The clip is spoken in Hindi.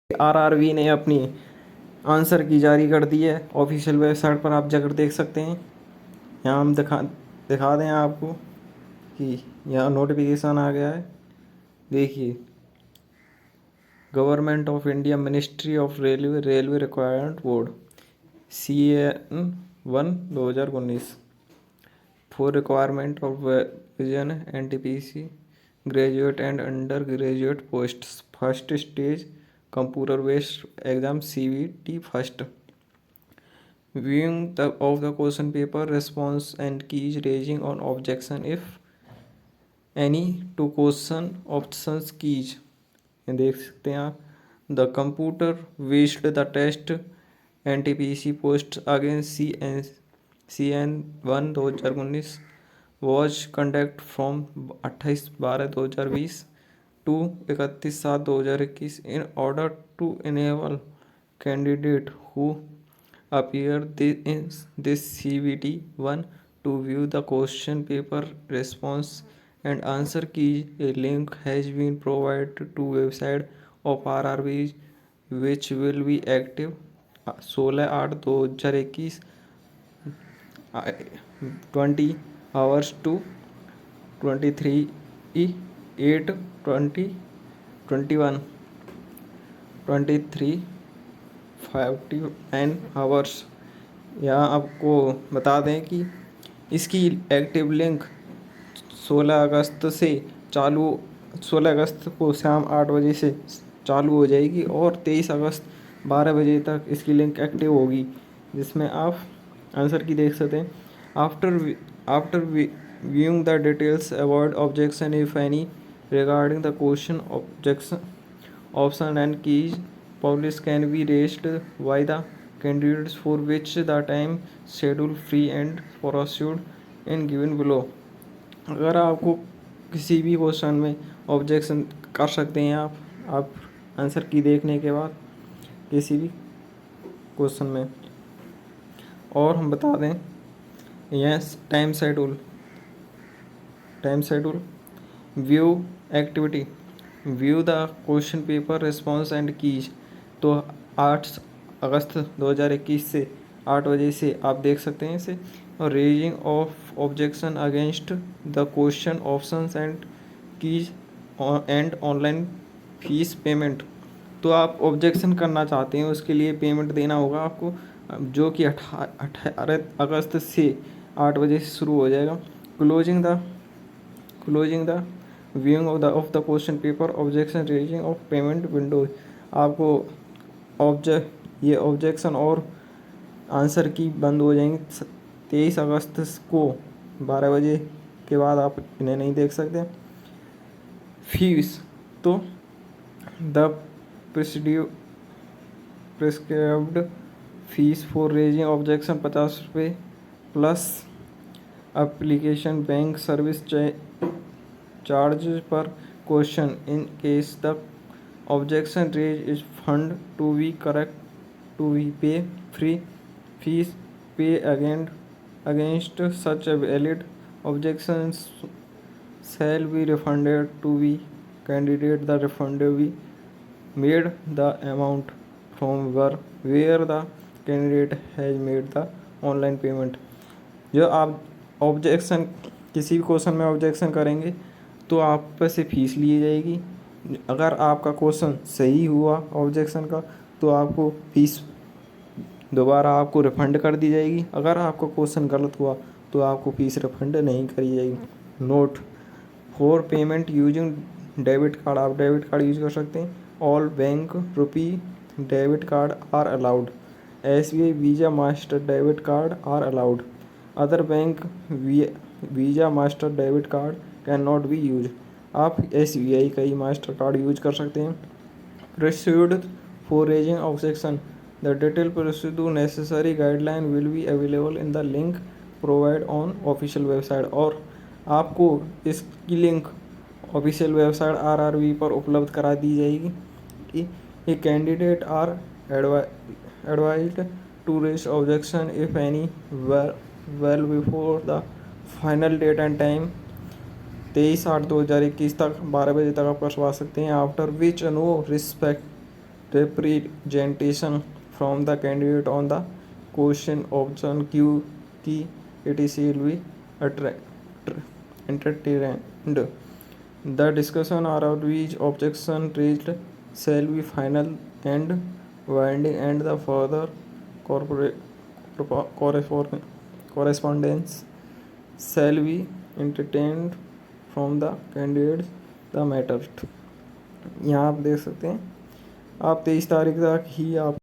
आरआरबी ने अपनी आंसर की जारी कर दी है। ऑफिशियल वेबसाइट पर आप जाकर देख सकते हैं। यहाँ हम दिखा दें आपको कि यहाँ नोटिफिकेशन आ गया है। देखिए, government of India, ministry of railway, railway requirement board, CN1/2019 for requirement of vision NTPC graduate and under graduate post first stage computer based exam CBT first. Viewing of the question paper response and keys raising on objection if any to question options keys। ये देख सकते हैं आप। The computer based the test NTPC post against CN1/2019 was conduct from 28/12/2020 to 31/7/2021 in order to enable candidate who appear in this CBT1 to view the question paper response and answer keys. A link has been provided to website of RRB which will be active 16/8/2021 20 hours to 23/8/2021 23:59 hours. यहाँ आपको बता दें कि इसकी एक्टिव लिंक 16 अगस्त से 16 अगस्त को शाम 8 बजे से चालू हो जाएगी और 23 अगस्त 12 बजे तक इसकी लिंक एक्टिव होगी, जिसमें आप आंसर की देख सकते हैं। After viewing the details, avoid objection if any regarding the question option and keys published can be raised by the candidates for which the time schedule free and proceed in given below। अगर आपको किसी भी क्वेश्चन में ऑब्जेक्शन कर सकते हैं आप आंसर की देखने के बाद किसी भी क्वेश्चन में। और हम बता दें yes time schedule view activity view the question paper response and keys. तो 8 अगस्त 2021 से 8 बजे से आप देख सकते हैं इसे। और raising of objection against the question options and keys and online fees payment. तो आप ऑब्जेक्शन करना चाहते हैं, उसके लिए पेमेंट देना होगा आपको, जो कि 18 अगस्त से 8 बजे से शुरू हो जाएगा। Closing the viewing of the question paper objection raising of payment window. आपको ये ऑब्जेक्शन और आंसर की बंद हो जाएंगी 23 अगस्त को 12 बजे के बाद आप इन्हें नहीं देख सकते। फीस तो the prescribed fees for raising objection 50 रुपये plus application bank service charge पर question. In case the objection raise is found to be correct to be pay free fees pay against such a valid objections shall be refunded to be candidate the refund be made the amount from where the candidate has made the online payment। जो आप ऑब्जेक्शन किसी भी क्वेश्चन में ऑब्जेक्शन करेंगे तो आप पे से फीस ली जाएगी। अगर आपका क्वेश्चन सही हुआ ऑब्जेक्शन का तो आपको फीस दोबारा आपको रिफ़ंड कर दी जाएगी। अगर आपका क्वेश्चन गलत हुआ तो आपको फीस रिफ़ंड नहीं करी जाएगी। Note for payment using debit card, आप डेबिट कार्ड यूज कर सकते हैं। All bank rupee debit card are allowed. SBI Visa master debit card are allowed. Other bank Visa master debit card can not be use. आप SBI का ही मास्टर कार्ड यूज कर सकते हैं। Proceed for raising objection the detail procedure necessary guideline will be available in the link provide on official website. और आपको इसकी लिंक ऑफिशियल वेबसाइट RRB पर उपलब्ध करा दी जाएगी कि ये candidate are advised to raise objection if any well before the final date and time 23/8/2021 तक 12 बजे तक आप करवा सकते हैं। After which no representation from the candidate on the question option Q key etc will be entertained. The discussion around which objection raised shall be final and binding, and the further corporate correspondence shall be entertained from the candidates the matter. यहाँ आप देख सकते हैं, आप 23 तारीख तक ही आप